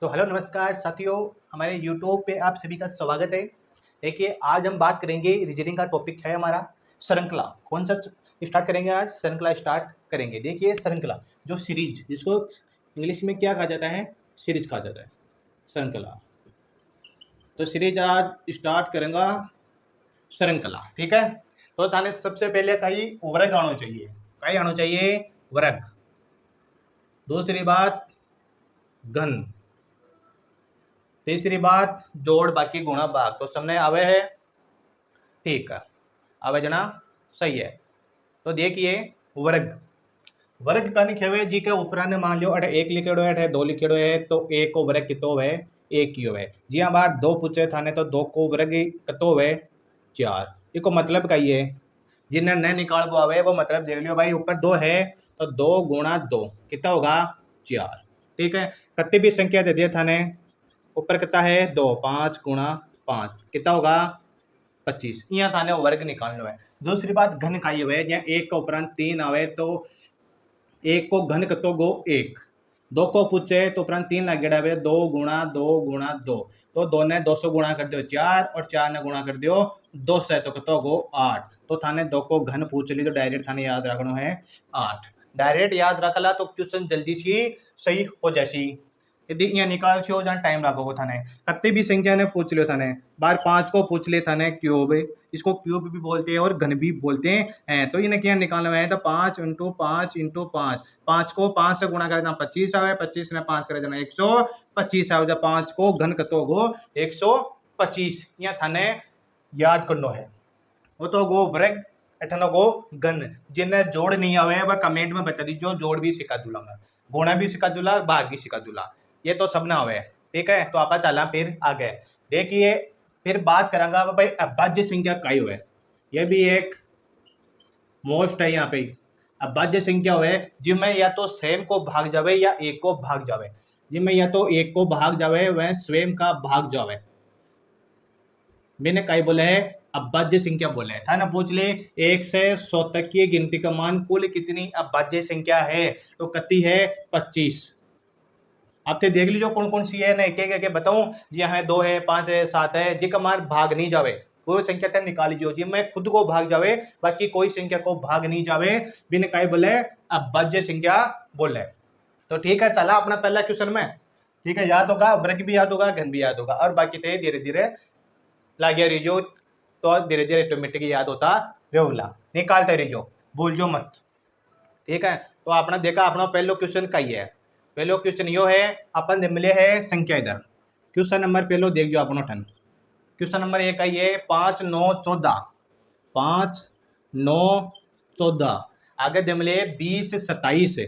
तो हेलो नमस्कार साथियों, हमारे यूट्यूब पे आप सभी का स्वागत है। देखिए आज हम बात करेंगे, रीजनिंग का टॉपिक है हमारा श्रृंखला। कौन सा स्टार्ट करेंगे? आज श्रृंखला स्टार्ट करेंगे। देखिए श्रृंखला जो सीरीज, जिसको इंग्लिश में क्या कहा जाता है? सीरीज कहा जाता है, श्रृंखला। तो सीरीज आज स्टार्ट करेंगे श्रृंखला, ठीक है। तो थाने सबसे पहले कहीं वर्ग आना चाहिए, कहीं आना चाहिए वर्ग। दूसरी बात घन। तीसरी बात जोड़ बाकी गुणा भाग। तो सबने आवे है, ठीक है, आवे जना सही है। तो देखिए वर्ग, वर्ग का लिखे हुए जी के उपरांत मान लो अठे एक लिखेड़ो है, अठे दो लिखेड़ो है, तो एक को वर्ग कितो है? एक ही है। जी हाँ, बार दो पूछे थाने तो दो को वर्ग कितो है? चार। इसको मतलब कही है, जिन्हें न निकाल वो आवे वो मतलब देख लियो भाई। ऊपर दो है तो दो गुणा दो कितना होगा? चार, ठीक है। कत्ती भी संख्या दे दिए थाने, ऊपर कितना है? दो, पाँच गुणा पाँच कितना होगा? 25। यहाँ थाने वर्ग निकालना है। दूसरी बात घन का हुए, या एक का उपरांत तीन आवे तो एक को घन कतो गो एक। दो को पूछे तो उपरांत तीन लग गया, दो गुणा दो गुणा दो। तो दो ने 200 गुणा कर दियो चार, और चार ने गुणा कर दियो 200, तो कतो गो 8। तो थाने दो को घन पूछ ली तो डायरेक्ट थाने याद रखना है 8। डायरेक्ट याद रखला तो क्वेश्चन जल्दी सी सही हो जासी। यदि यहाँ निकाल छो जहाँ टाइम लागोगे थाने। कत्ती भी संख्या ने पूछ लियो थाने, बार 5 को पूछ ले थाने क्यूब, इसको क्यूब भी बोलते हैं और घन भी बोलते हैं। तो इन्हें क्या निकालना है? तो 5 इंटू 5 इंटू 5, 5 को 5 से गुणा कर देना 25 आवे, 25 ने 5 कर देना 125 आवे। जब 5 को घन कतो गो 125, यहाँ थाने याद करना है। वो तो गो वर्ग, अठनो गो घन। जिन्हें जोड़ नहीं आवे वह कमेंट में बता दीजिए, जोड़ भी सिखा दूला मैं, गुणा भी सिखा दूला, भाग भी सिखा दूला। ये तो सब ना आवे, ठीक है। तो आप चला फिर आगे देखिए, फिर बात करांगा भाई अभाज्य संख्या काई हुए। ये भी एक मोस्ट है यहाँ पे। अभाज्य संख्या हुए जिनमें या तो स्वयं को भाग जावे या एक को भाग जावे। जिनमें या तो एक को भाग जावे वह स्वयं का भाग जावे, मैंने कई बोले है अभाज्य संख्या बोले था ना। पूछ ले 1 से 100 तक की गिनती का मान कुल कितनी अभाज्य संख्या है? तो कितनी है? 25। आपने देख लीजिए कौन कौन सी है ना, एक एक बताऊं जी। हाँ, 2 है, 5 है, 7 है। जी का मान भाग नहीं जावे, कोई संख्या तक निकाल लीजिए जी मैं खुद को भाग जावे, बाकी कोई संख्या को भाग नहीं जावे, बिन कई बोले अभाज्य संख्या बोले। तो ठीक है, चला अपना पहला क्वेश्चन में, ठीक है। याद होगा, वर्ग भी याद होगा, घन भी याद होगा, और बाकी थे धीरे धीरे लागे रहियो, तो धीरे धीरे ऑटोमेटिक याद होता रहेगा। निकालते रहियो, भूल जो मत, ठीक है। तो आपने देखा अपना पहलो क्वेश्चन कही है। पहलो क्वेश्चन यो है, अपन मिले है संख्या इधर। क्वेश्चन नंबर पहलो देख जो अपनो ठन। क्वेश्चन नंबर 1 आई है 5 9 14, 5 9 14। आगे दे मिले 20 27,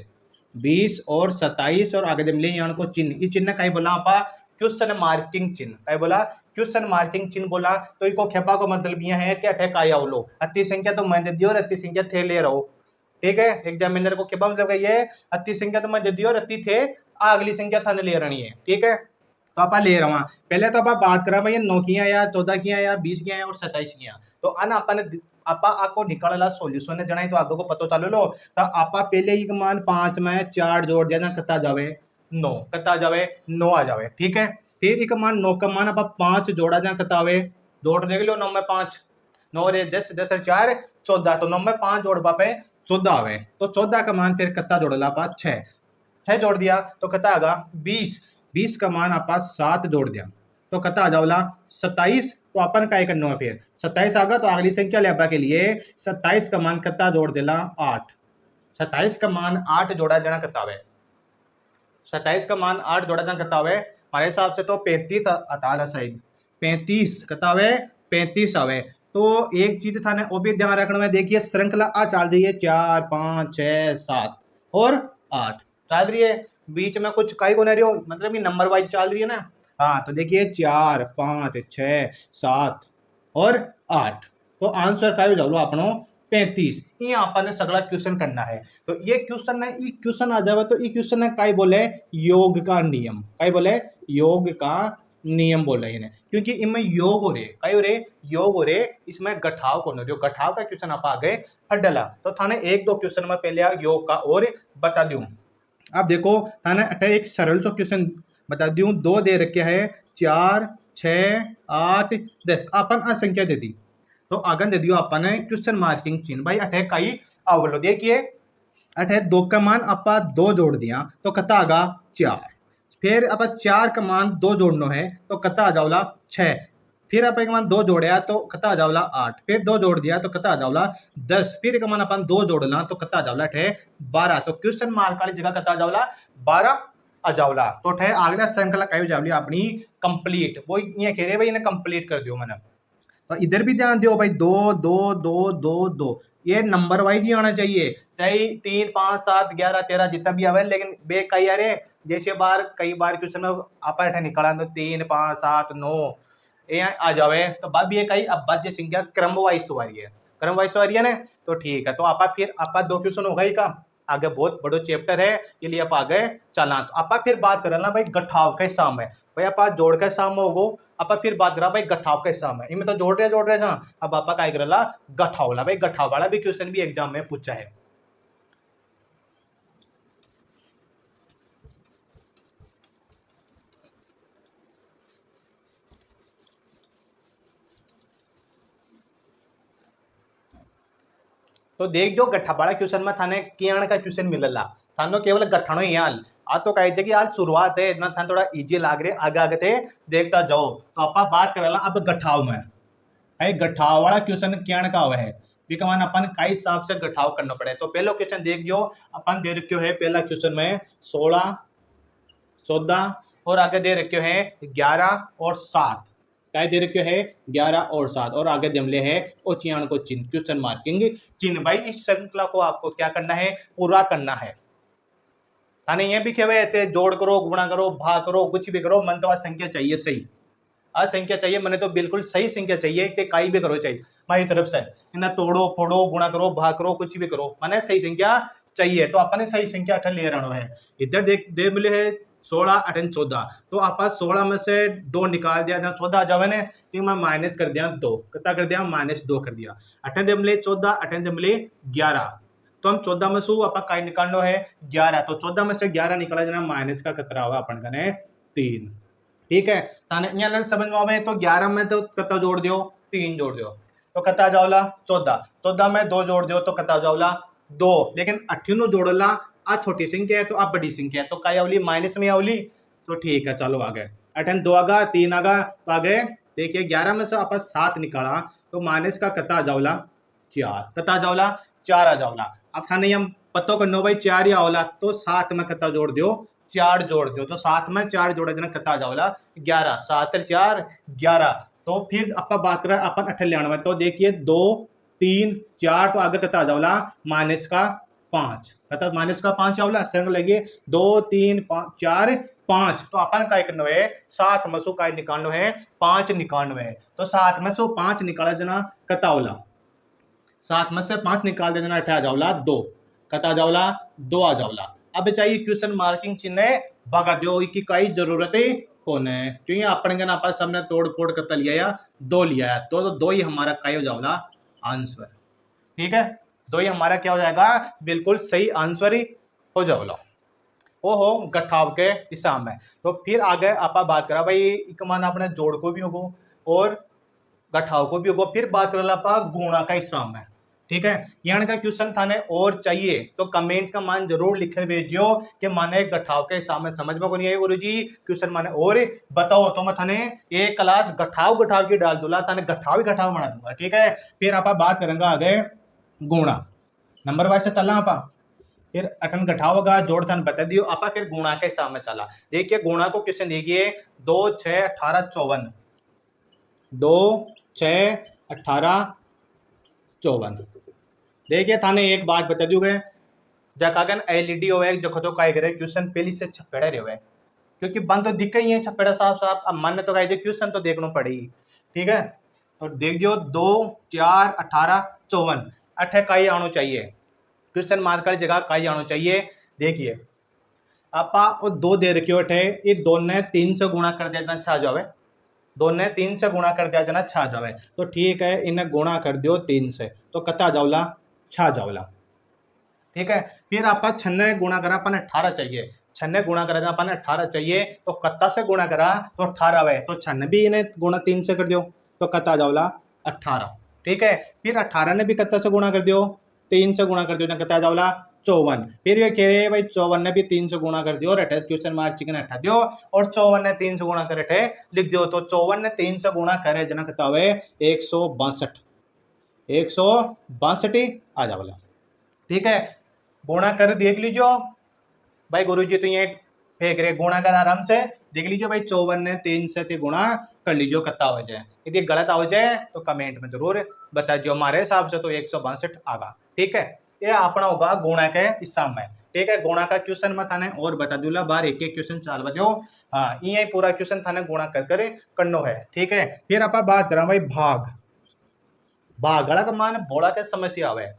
20 और 27, और आगे दे मिले यहाँ को चिन्ह। ये चिन्ह कहीं बोला आपा? क्वेश्चन मार्किंग चिन्ह। कहीं बोला? क्वेश्चन मार्किंग चिन्ह बोला। तो इको खेपा को मतलब यह है कि अठे काय आवलो, अति संख्या तो मैं दे दियो और अति संख्या थे ले रहो, ठीक है। एग्जामिनर को खेपा मतलब ये अति संख्या तो मैं दे दियो और अति थे अगली संख्या थाने ले रही है, ठीक है। तो आप ले रहा पहले तो आप बात करा भाई 9 किया या 14 किया या 20 किया और 27 किया। तो अन अपन आपा आपको निकालला सॉल्यूशन ने जनाई तो आगे को पतो चालू लो। तो आपा पहले ही मान 5 में 4 जोड़ देना, कितना जावे? 9, कितना जावे? 9 आ जावे, ठीक है। फिर एक मान 9 का मान आप 5 जोड़ा जा कितना आवे? जोड़ देख लो, 9 में 5, 9 रे 10, 10 और 4 14। तो 9 में 5 जोड़ पापे 14 आवे। तो 14 का मान फिर कितना जोड़ ला आप? 6, 6 जोड़ दिया तो कितना आगा? 20, 20 का मान आप 7 जोड़ दिया तो कितना आ जाओला? 27। तो अपन का करना है फिर 27 आगा तो अगली संख्या लेबा के लिए 27 का मान कितना जोड़ देला? 8। 27 का मान 8 जोड़ा जाना कितना आवे? 27 का मान 8 जोड़ा जाना कितना आवे? हमारे हिसाब से तो 35 आता है शायद। 35 कितना आवे? 35 आवे। तो एक चीज था ना वो भी ध्यान रखना है। देखिए श्रृंखला आ चल रही है 4 5 6 7 और 8 चल रही है, बीच में कुछ कई को नहीं रही हो, मतलब ये नंबर वाइज चल रही है ना। हाँ, तो देखिए 4 5 6 7 और 8। तो आंसर का जाओ अपनो 35। ये अपन सगला क्वेश्चन करना है। तो ये क्वेश्चन है, ये क्वेश्चन आ जावे तो ये क्वेश्चन है काय बोले? योग का नियम। काय बोले? योग का नियम बोल रहे हैं, क्योंकि इनमें योग हो रे, काय हो रे? योग हो रे। इसमें गठाव कौन हो रही हो? गठाव का क्वेश्चन आप आगे हट डाला। तो थाने एक दो क्वेश्चन में पहले योग का और बता दूं। अब देखो थाने एक सरल सो क्वेश्चन बता दूं 2 दे रखे है 4 6 8 10 अपन आ संख्या दे दी तो आगे दे दियो अपन ने क्वेश्चन मार्किंग चिन्ह भाई अठे कई अवलो देखिए अठे 2 का मान आपा 2 जोड़ दिया तो कता आगा 4 फिर आप 4 का मान 2 जोड़नो है तो कता आ जाओला 6 फिर आप एक मान 2 जोड़या तो कता आ जाओला 8 फिर 2 जोड़ दिया तो कता आ जाओला 10 फिर एक मान अपन 2 जोड़ना तो कता आ जाओला ठे 12 तो क्वेश्चन मार्क वाली जगह कता आ जाओला 12 आ जाओला तो ठे अगला श्रृंखला कई हो जावली अपनी कंप्लीट वो ये कह रहे भाई इन्हें कंप्लीट कर दियो मैंने तो इधर भी ध्यान दियो भाई 2 2 2 2 2 ये नंबर वाइज ही आना चाहिए चाहे 3 5 7 11 13 जितना भी आवे लेकिन बे कई अरे जैसे बार कई बार क्वेश्चन में आप ऐठा निकाला तो 3 5 7 9 ये आ जावे तो बाद ये कई अब बाद संख्या क्रम वाइज सवारी है क्रम वाइज सवारी है ना तो ठीक है तो आप फिर आप 2 क्वेश्चन हो गई का आगे बहुत बड़ो चैप्टर है ये लिए आप आगे चलना तो आप फिर बात करना भाई गठाव के साम है भाई आप जोड़ के साम होगो आप फिर बात करा भाई गठाव के साम है इनमें तो जोड़ रहे ना अब आप क्या करला गठाव ला भाई गठाव वाला भी क्वेश्चन भी एग्जाम में पूछा है तो देख जो गठा वाला क्वेश्चन में थाने कियाण का क्वेश्चन मिलला थानो केवल गठाणो ही हाल आ तो कहे कि यार शुरुआत है इतना थान थोड़ा इजी लाग रहे आगे आगे थे देखता जाओ तो आप बात करला अब गठाव में भाई गठाव वाला क्वेश्चन कियाण का हुआ है मान अपन कई हिसाब से गठाव करना पड़े तो पहला क्वेश्चन देख जो अपन दे रखियो है पहला क्वेश्चन में 16 14 और आगे दे रखियो है 11 और 7 क्या दे रखे है 11 और 7 और आगे जमले है और चियान को चिन्ह क्वेश्चन मार्किंग चिन्ह भाई इस श्रृंखला को आपको क्या करना है पूरा करना है थाने ये भी खेवे थे जोड़ करो गुणा करो भाग करो कुछ भी करो मन तो संख्या चाहिए सही असंख्या चाहिए मैंने तो बिल्कुल सही संख्या चाहिए कि कई भी करो चाहिए हमारी तरफ से इन्हें तोड़ो फोड़ो गुणा करो भाग करो कुछ भी करो मैंने सही संख्या चाहिए तो अपने सही संख्या अठन ले रहा है इधर देख दे मिले है 16 अठन 14 तो आप 16 में से 2 निकाल दिया जहाँ 14 आ जावे ने तो मैं माइनस कर दिया 2 कितना कर दिया -2 कर दिया अठन दे मिले 14 अठन दे मिले 11 तो हम 14 में शू आप कई निकालना है 11 तो 14 में से 11 निकाला जाना माइनस का कतरा हुआ अपन कने 3 ठीक है ताने समझ में आवे तो 11 में तो कता जोड़ दियो 3 जोड़ दियो तो कता जाओला 14 में 2 जोड़ दियो तो कता जाओला 2 लेकिन 18 जोड़ला आ छोटी संख्या है तो आप बड़ी संख्या है तो क्या आवली माइनस में आवली तो ठीक है चलो आगे 18 2 आगा 3 आगा तो आगे देखिए 11 में से आप 7 निकाला तो माइनस का कता जाओला 4 कता जाओला 4 आ जाओला अब थाने हम पतो करनो भाई 4 ही आवला तो 7 में कता जोड़ दियो 4 जोड़ दो तो 7 में 4 जोड़ा जना कता जाओला 11 7 4 11 तो फिर अपन बात करें अपन 98 तो देखिए 2 3 4 तो आगे कता जाओला माइनस का 5 कता माइनस का 5 आवला सरंग लगे 2 3 5 4 5 तो अपन काय करनो है 7 में से काय निकालनो है 5 निकालनो है तो 7 में से 5 निकाला जना कता आवला 7 में से 5 निकाल दे जना अठा जाओला 2 कता जाओला 2 आ जाओला अब चाहिए क्वेश्चन मार्किंग चिन्ह भगा दो की कई जरूरत है कौन है क्योंकि अपन के ना सामने तोड़ फोड़ कर लिया या 2 लिया है तो 2 ही हमारा क्या हो जाएगा आंसर ठीक है 2 ही हमारा क्या हो जाएगा बिल्कुल सही आंसर ही हो जाएगा वो हो गठाव के हिसाब में तो फिर आगे आप बात करा भाई मान अपने जोड़ को भी होगो और गठाव को भी होगो फिर बात कर गुणा का हिसाब में ठीक है यहाँ का क्वेश्चन थाने और चाहिए तो कमेंट का मान जरूर लिखे भेजियो कि माने गठाव के हिसाब में समझ में को नहीं आई गुरुजी क्वेश्चन माने और बताओ तो मैं थाने एक क्लास गठाव की डाल दूंगा थाने गठाव ही गठाव बना दूंगा ठीक है फिर आप बात करेंगे आगे गुणा नंबर वाइज से चलना आप फिर अटन गठाव होगा जोड़ थान बता दियो आप फिर गुणा के हिसाब में चला देखिए गुणा को क्वेश्चन देखिए 2 6 18 54 2 6 18 54 देखिए थाने एक बात बता दी गए जकागन एलईडी हो जो तो काय करे क्वेश्चन पहली से छपेड़े रहे क्योंकि बंद तो दिख ही है छपेड़ा साफ साफ अब मन तो कहे क्वेश्चन तो देखना पड़ेगी ठीक है तो देख जो 2 4 18 54 अठे काई आना चाहिए क्वेश्चन मार्क वाली जगह काई आना चाहिए देखिए आपा वो 2 दे रखे अठे ये दोनों 3 से गुणा कर दिया जाना 6 जावे दोनों 3 से गुणा कर दिया जाना 6 जावे तो ठीक है इन्हें गुणा कर दियो 3 से तो कता जावला 6 जावला ठीक है। फिर आप 6 गुणा करा अपन 18 चाहिए, 6 गुणा करा अपन 18 चाहिए, तो कत्ता से गुणा करा तो 18 है, तो 6 भी इन्हें गुणा 3 से कर दियो तो कत्ता जाओला 18। ठीक है। फिर 18 ने भी कत्ता से गुणा कर दियो, 3 से गुणा कर दियो, कत्ता जाओला 54। फिर ये कह रहे भाई 54 ने भी 3 से गुणा कर दियो, रटे क्वेश्चन मार्क चिकन हटा दियो, और 54 ने 3 से गुणा करे थे लिख दियो, तो 54 ने 3 से गुणा करे जना कत्ता हुए 162, 162 आ जाओला। ठीक है। गुणा कर देख लीजिए भाई, गुरुजी तो ये फेंक रहे, गुणा कर आराम से देख लीजिए भाई, 54 ने 3 से गुणा कर लीजिए कत्ता हो जाए, यदि गलत हो जाए तो कमेंट में जरूर बता दियो, हमारे हिसाब से तो 162 आगा। ठीक है। ये अपना होगा गुणा के हिस्सा में। ठीक है। गुणा का क्वेश्चन में थाने और बता दूला बार एक एक क्वेश्चन चाल बजो, हाँ ये पूरा क्वेश्चन थाने गुणा कर कर करनो है। ठीक है। फिर आप बात करा भाई भाग, भागड़ा का मान बोला के समस्या आवे,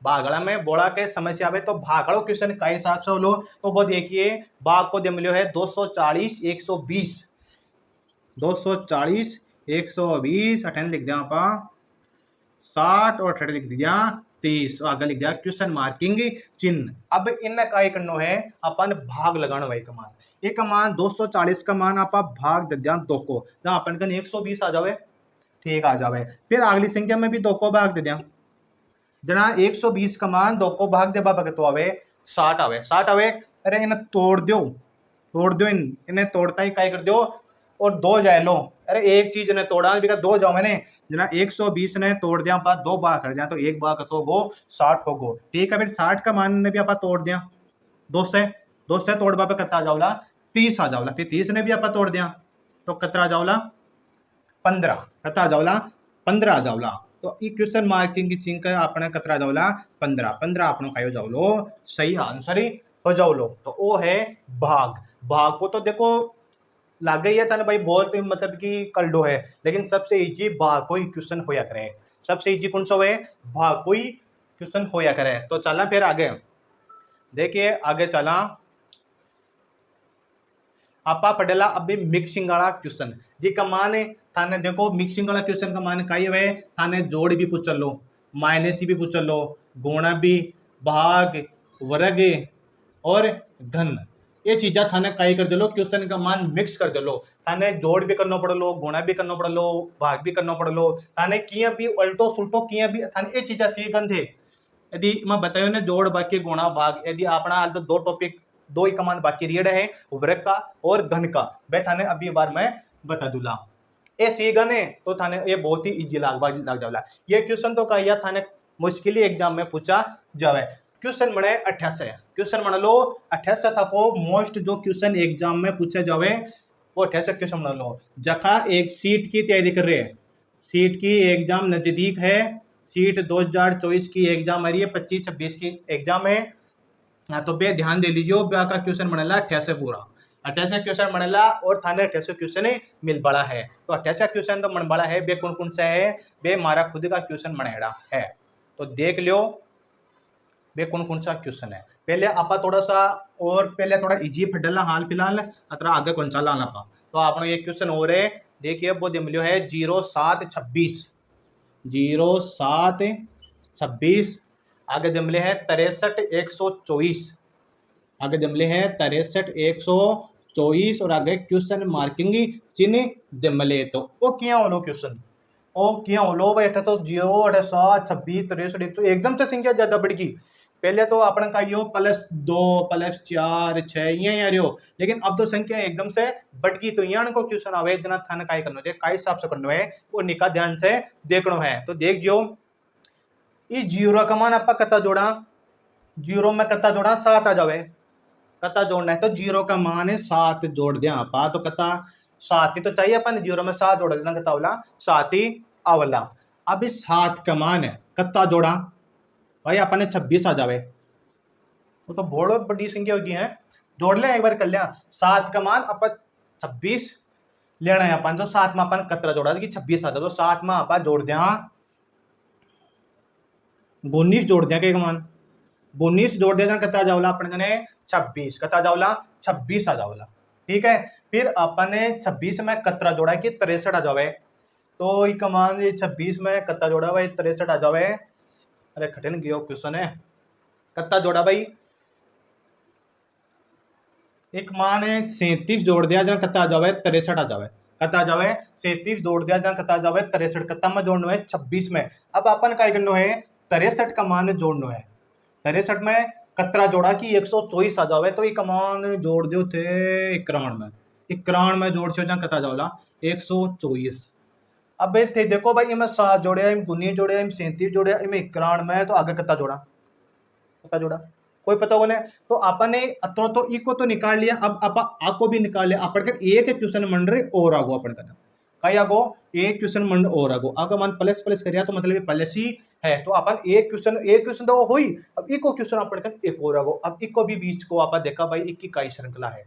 भागड़ा में बोला के समस्या आवे तो भागड़ो क्वेश्चन का हिसाब से लो, तो वो देखिए भाग को दे मिलो है 240 120, 240 120 अठन लिख दिया आप 60 और 60 लिख दिया 30, आगे लिख दिया क्वेश्चन मार्किंग चिन्ह। अब इन का ही करनो है अपन भाग लगाना भाई कमान, ये कमान 240 का मान आप भाग दे दिया 2 को, जहां अपन का 120 आ जावे, ठीक आ जावे। फिर अगली संख्या में भी 2 को भाग दे दिया, जना 120 का मान 2 को भाग दे बाबा तो आवे 60 आवे, 60 आवे। अरे इन्हें तोड़ दो, तोड़ दो, इन्हें तोड़ता ही काय कर दो और 2 जाए लो, अरे एक चीज ने तोड़ा भी 2 जाओ मैंने, जना 120 ने तोड़ दिया आप 2 भाग कर दिया, तो एक भाग तो गो 60 हो गो। ठीक है। फिर 60 का मान ने भी आप तोड़ दिया 2 से, 2 से तोड़ बाबा कत्ता जाओला 30 आ जाओला, फिर 30 ने भी आप तोड़ दिया तो कतरा जाओला 15, कत्ता जाओला 15 आ जाओला, तो ई क्वेश्चन मार्किंग की चिंक आपने कतरा जाओला 15, 15 आपनो कायो जाओलो सही आंसर ही हो जाओलो, तो वो है भाग। भाग को तो देखो लागे ही है था भाई बहुत मतलब कि कल्डो है, लेकिन सबसे इजी भाग कोई क्वेश्चन होया करे, सबसे इजी कौन सा है भाग कोई क्वेश्चन होया करे। तो चला फिर आगे देखिए, आगे चला आपा पढ़ेला अभी मिक्सिंग वाला क्वेश्चन जी का मान थाने देखो, मिक्सिंग वाला क्वेश्चन का मान कई है थाने जोड़ भी पूछ लो, माइनस भी पूछ लो, गुणा भी, भाग, वर्ग और धन, ये चीजा थाने कई कर दो, क्वेश्चन का मान मिक्स कर दो, थाने जोड़ भी करना पड़ लो, गुणा भी करना पड़ लो, भाग भी करना पड़ लो, थाने किया भी उल्टो सुल्टो किया भी थाने ये चीजा सीखन थे। यदि मैं बतायो ने जोड़ बाकी गुणा भाग, यदि अपना तो 2 टॉपिक 2 ही कमान बाकी रियड है, वर्ग का और घन का, वह थाने अभी बार मैं बता दूला, ये सीखन है तो थाने ये बहुत ही इजी लग जावला। ये क्वेश्चन तो कहिया थाने मुश्किल एग्जाम में पूछा जावे, क्वेश्चन बने 88, क्वेश्चन मान लो 88 था को मोस्ट जो क्वेश्चन एग्जाम में पूछे जावे वो 88 क्वेश्चन मान लो, जखा एक सीट की तैयारी कर रहे हैं, सीट की एग्जाम नजदीक है, सीट 2024 की एग्जाम आ रही है, 25-26 की एग्जाम है, तो बे ध्यान दे लीजिए ब्या का क्वेश्चन बनेला 88 पूरा, 88 क्वेश्चन बनेला और थाने 88 क्वेश्चन ही मिल बड़ा है, तो 88 क्वेश्चन तो मन बड़ा है, बे कौन कौन सा है, बे हमारा खुद का क्वेश्चन बनेड़ा है, तो देख लियो बे कौन कौन सा क्वेश्चन है। पहले आप थोड़ा सा और पहले थोड़ा इजी फटला हाल फिलहाल अतरा आगे कौन सा लाना पा, तो आपने ये क्वेश्चन हो रहे देखिए वो मिलो है 0726, 0726, आगे जमले है 63 124, आगे जमले है 63 124 और आगे क्वेश्चन मार्किंग चिन्ह जमले, तो वो क्या होलो क्वेश्चन ओ क्या होलो भाई, तो 0 7 26 63 100 एकदम से संख्या ज्यादा बढ़ गई, पहले तो अपना का यो +2 +4 6 ये आ रही हो, लेकिन अब तो संख्या एकदम से बढ़ गई, तो यहाँ को क्वेश्चन आवे जना थाने काय करना चाहिए, काय हिसाब से करना है वो निका ध्यान से देखना है। तो देख जो ये 0 का मान आप कत्ता जोड़ा, 0 में कत्ता जोड़ा 7 आ जावे, कत्ता जोड़ना है तो 0 का मान है 7 जोड़ दिया आप, तो कत्ता 7 ही तो चाहिए अपन, 0 में 7 जोड़ देना कत्ता वाला 7 ही आवला। अब इस 7 का मान है कत्ता जोड़ा भाई अपन 26 आ जावे, वो तो बहुत बड़ी संख्या होगी है, जोड़ ले एक बार कर लिया, 7 का मान अपन 26 लेना है अपन, जो 7 में अपन कतरा जोड़ा कि 26 आ जाए, तो 7 में अपन जोड़ दिया 19 जोड़ दिया के मान 19 जोड़ दिया कता जावला अपन ने 26, कता जावला 26 आ जावला। ठीक है। फिर अपन ने 26 में कतरा जोड़ा कि 63 आ जावे, तो ये कमान 26 में कत्ता जोड़ा हुआ 63 आ जावे, अरे कठिन गयो क्वेश्चन है, कत्ता जोड़ा भाई, एक मान है 37 जोड़ दिया जहाँ कत्ता आ जावे 63 आ जावे, कत्ता आ जावे 37 जोड़ दिया जहाँ कत्ता आ जावे 63, कत्ता में जोड़ना है 26 में। अब अपन का करना है 63 का मान जोड़ना है, 63 में कतरा जोड़ा कि 124 आ जावे, तो ये कमान जोड़ दो थे 91 में, 91 में जोड़ छो जहाँ कत्ता जावला 124। अब थे देखो भाई इनमें 7 जोड़े, इम 19 जोड़े, इम 37 जोड़े, इम 91 में, तो आगे कत्ता जोड़ा, कत्ता जोड़ा कोई पता होने। तो अपन ने अतो तो ई को तो निकाल लिया, अब आप आ को भी निकाल लिया, अपन कर एक क्वेश्चन मंड रहे और आगो अपन करना कई आगो एक क्वेश्चन मंड और आगो आगे मान प्लस प्लस करिया तो मतलब ये प्लस ही है, तो अपन एक क्वेश्चन तो हुई, अब इको क्वेश्चन अपन कर एक और आगो, अब इको भी बीच को आप देखा भाई एक की कई श्रृंखला है,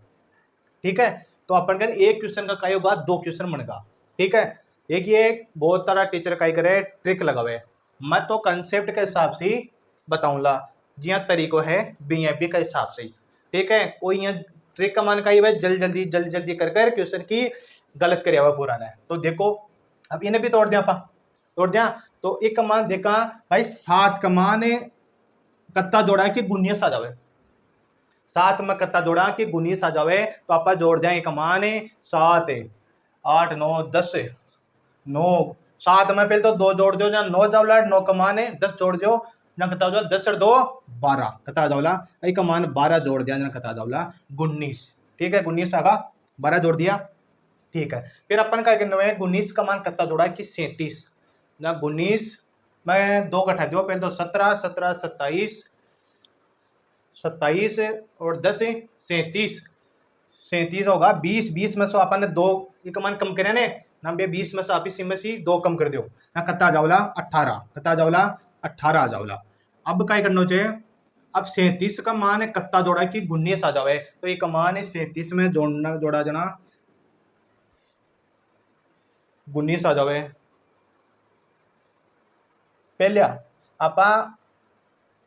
ठीक है। तो अपन कर एक क्वेश्चन का कई होगा 2 क्वेश्चन बनेगा, ठीक है। एक ये बहुत सारा टीचर कई करे ट्रिक लगावे, मैं तो कंसेप्ट के हिसाब से बताऊंगा जिया तरीको है बीएबी के हिसाब से, ठीक है। कोई यहाँ ट्रिक का मान का ही जल्दी जल्दी कर क्वेश्चन की गलत करे हुआ पुराना है। तो देखो अब इन्हें भी तोड़ दिया आपा, तोड़ दिया, तो एक कमान देखा भाई 7 कमान कत्ता जोड़ा कि 19 आ जावे, 7 में कत्ता जोड़ा कि 19 आ जावे, तो आप जोड़ दिया एक कमान 7 8 9 10 9, 7 में पहले तो 2 जोड़ दो जहाँ 9 जावला 9 कमान 10 जोड़ दो जहाँ कता हो 10 और 2 12 कता जावला, एक मान 12 जोड़ दिया जहाँ कता जावला 19, ठीक है। 19 आगा 12 जोड़ दिया, ठीक है। फिर अपन क्या करना है 19 का मान कत्ता जोड़ा कि 37, ना 19 में 2 घटा दो पहले तो 17 17 27 27 और 10 37 37 होगा 20, 20 में से अपन ने 2 एक मान कम करे ने ना, 20 में से आप इसी में से 2 कम कर दो ना, कत्ता जावला 18, कत्ता जावला 18 आ जावला। अब क्या करना चाहिए, अब 37 का मान है कत्ता जोड़ा कि 19 आ जावे, तो ये मान है 37 में जोड़ना जोड़ा जना 19 आ जावे, पहले आपा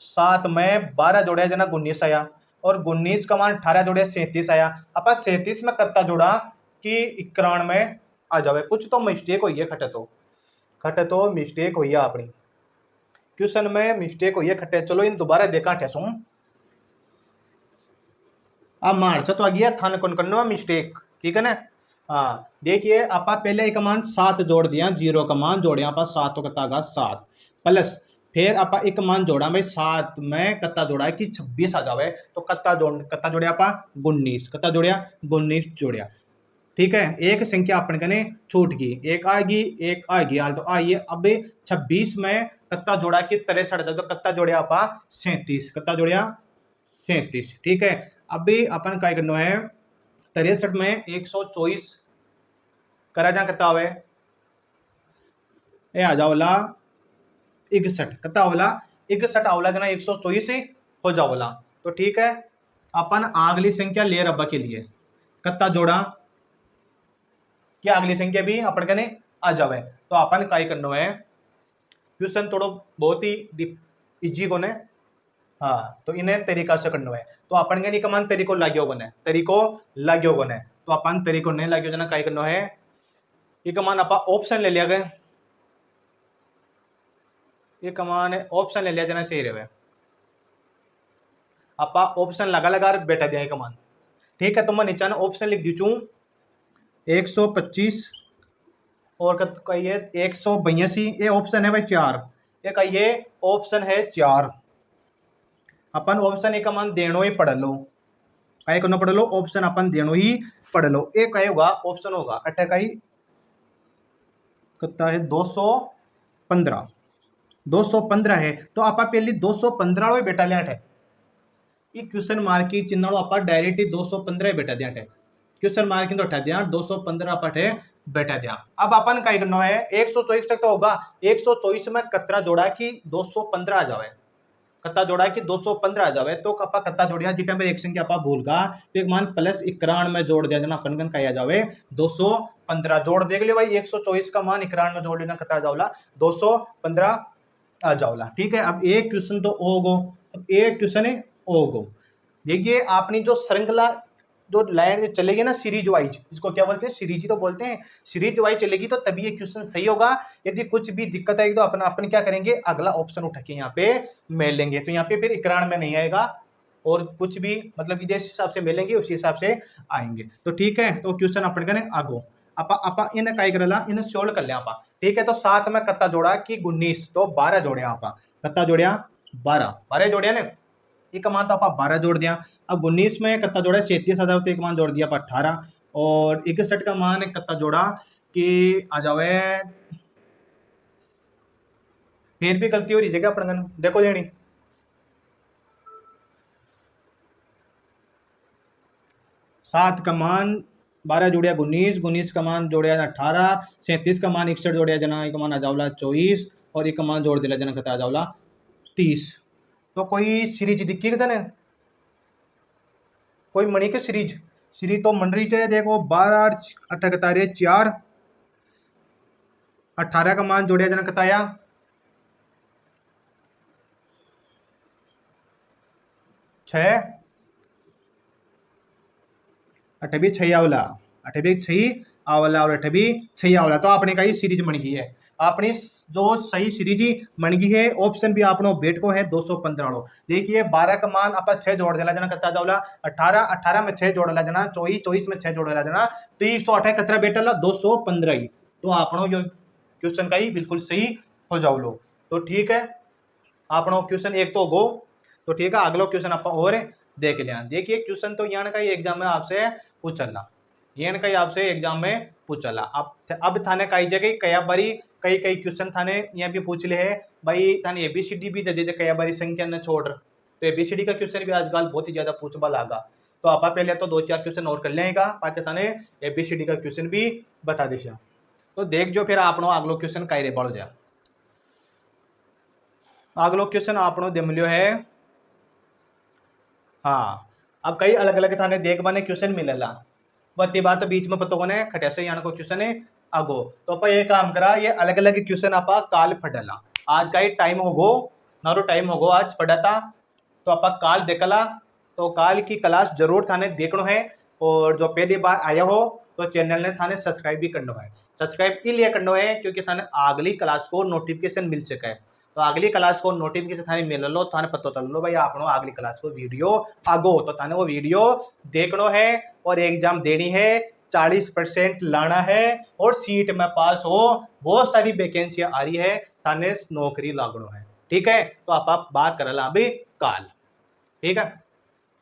7 में 12 जोड़े जना 19 आया, और 19 का मान 18 जोड़े 37 आया, आपा 37 में कत्ता जोड़ा कि 91 में आ जावे। कुछ तो मिस्टेक हुई है, खटे तो मिस्टेक हुई है अपनी क्वेश्चन में, मिस्टेक हुई है खट्टे, चलो इन दोबारा देखा ठेसू अब मार से तो आ गया थाने कौन करना मिस्टेक, ठीक है ना। हाँ देखिए आप पहले एक मान 7 जोड़ दिया, 0 का मान जोड़े आप 7 तो कत्ता गा 7 प्लस, फिर आप एक मान जोड़ा भाई 7 में कत्ता जोड़ा कि 26 आ जावे, तो कत्ता जोड़े आप 19, कत्ता जोड़िया 19 जोड़िया, ठीक है। एक संख्या अपन कने छूट गई, एक आएगी हाल तो आइए, अब 26 में कत्ता जोड़ा कि 63, तो कत्ता जोड़िया आप 37, कत्ता जोड़िया 37, ठीक है। अभी अपन क्या करना है 63 में 124 करा जा कत्ता आवे ए आ जाओला 61, कत्ता आवला 61 आवला जना 124 हो जाओला, तो ठीक है। अपन अगली संख्या ले रब्बा के लिए कत्ता जोड़ा कि अगली संख्या भी अपन कने आ जावे, तो अपन क्या करना है क्वेश्चन थोड़ा बहुत ही इजी को ने, हाँ तो इन्हें तरीका से करना है, तो अपन के कमान तरीको लाग्यो बने, तो अपन तरीको नहीं लाग्यो जना क्या करना है, ये कमान आप ऑप्शन ले लिया गए, ये कमान ऑप्शन ले लिया जना सही रहे, आप ऑप्शन लगा बैठा दिया कमान, ठीक है। तो मैं नीचे ऑप्शन लिख दी चू 125 और कहिए 182, ये ऑप्शन है भाई 4, ये कहिए ऑप्शन है 4, अपन ऑप्शन एक मान देनो ही पढ़ लो, कहीं करना पढ़ लो ऑप्शन अपन देनो ही पढ़ लो, एक कहे होगा ऑप्शन होगा अट्ठा का ही कितना है 215 है, तो आप पहले 215 बेटा लिया है, क्वेश्चन मार्क की चिन्ह आप डायरेक्ट ही 215 बेटा दिया है, क्वेश्चन मार्क तो उठा दिया 215 पट है बेटा दिया। अब अपन क्या करना है 124 तक तो होगा, 124 में कतरा जोड़ा कि 215 आ जावे, कत्ता जोड़ा कि 215 आ जावे, तो कप्पा कत्ता जोड़िया जिका में एक संख्या आप भूलगा तो एक मान प्लस 91 में जोड़ दिया जना अपन कहा जावे 215, जोड़ देख लियो भाई 124 का मान 91 में जोड़ लेना कत्ता जावला 215 आ जावला, ठीक है। अब एक क्वेश्चन तो होगो, अब एक क्वेश्चन होगो, देखिए आपने जो श्रृंखला जो लाइन चलेगी ना सीरीज वाइज, इसको क्या बोलते हैं, सीरीज ही तो बोलते हैं, सीरीज वाइज चलेगी तो तभी ये क्वेश्चन सही होगा। यदि कुछ भी दिक्कत आएगी तो अपन क्या करेंगे, अगला ऑप्शन उठा के यहाँ पे मेल लेंगे, तो यहाँ पे फिर इकरार में नहीं आएगा और कुछ भी मतलब कि जिस हिसाब से मिलेंगे उसी हिसाब से आएंगे। तो ठीक है, तो क्वेश्चन अपन करें आगो, आपा इन काय करला, इन सोल्व कर लिया आपा। ठीक है, तो साथ में कत्ता जोड़ा कि 19, तो 12 जोड़े आपा, कत्ता जोड़िया 12 जोड़िया ने, एक मान तो आप 12 जोड़ दिया। अब 19 में कत्ता जोड़ा 37,000, तो एक मान जोड़ दिया आप 18, और 61 का मान एक कत्ता जोड़ा कि आ जावे, फिर भी गलती हो रही है क्या अपन, देखो लेनी 7 का मान 12 जोड़िया 19 का मान जोड़िया 18, 37 का मान 61 जोड़िया जना, एक मान आ जावला 24, और एक मान जोड़ दिला जना कता आ जावला 30। तो कोई सीरीज दिखी था ने, कोई मणि के सीरीज तो मन रही चाहिए, देखो 12 अठहत्तर 4, 18 का मान जोड़िया जना कताया 6, अठबी 6 आवला, अठबी 6 आवला और अठबी 6 आवला, तो आपने कही सीरीज बन गई है। अपनी जो सही सीरीज बन गई है, ऑप्शन भी आपनो बेट को है 215। देखिए 12 का मान आप 6 जोड़ देला जना कता जावला 18 में 6 जोड़ला जना 24 में 6 जोड़ला जना 30, तो 8 कतरा बेटला 215 ही, तो आपनो जो क्वेश्चन का ही बिल्कुल सही हो जाओ लो। तो ठीक है, आपनो क्वेश्चन एक तो गो, तो ठीक है, अगला क्वेश्चन आप और देख लिया। देखिए क्वेश्चन तो यहाँ का ही एग्जाम में आपसे पूछला, यहाँ का ही आपसे एग्जाम में पूछला। अब थाने कई जगह कई बारी कई क्वेश्चन थाने यहाँ भी पूछ ले है भाई, थाने ABCD भी दे दे कई बारी संख्या न छोड़, तो ABCD का क्वेश्चन भी आजकल बहुत ही ज्यादा पूछबा लागा। तो आप पहले तो 2-4 क्वेश्चन और कर लेगा, पाँच थाने ABCD का क्वेश्चन भी बता देगा। तो देख जो फिर आपनो अगलो क्वेश्चन कई रे बढ़ जा। अगलो क्वेश्चन आपनो दे मिलो है, हाँ अब कई अलग अलग थाने देख बने क्वेश्चन मिलेला, बत्ती बार तो बीच में पता कोने खटिया से यहाँ को क्वेश्चन है आगो। तो आप ये काम करा, ये अलग अलग क्वेश्चन आप काल फटला, आज का ही टाइम होगो नारो टाइम होगो आज पढ़ाता, तो आप काल देखला, तो काल की क्लास जरूर थाने देखनो है। और जो पहली बार आया हो तो चैनल ने थाने सब्सक्राइब भी करना है, सब्सक्राइब इसलिए करना है क्योंकि थाने अगली क्लास को नोटिफिकेशन मिल सके, तो अगली क्लास को नोटिफिकेशन थाने मिल लो, थाने पता चल लो भाई आपनो अगली क्लास को वीडियो आगो, तो थाने वो वीडियो देखनो है और एग्जाम देनी है, 40% लाना है और सीट में पास हो, बहुत सारी वैकेंसियां आ रही है, थाने नौकरी लागनो है। ठीक है, तो आप बात कर अभी काल, ठीक है।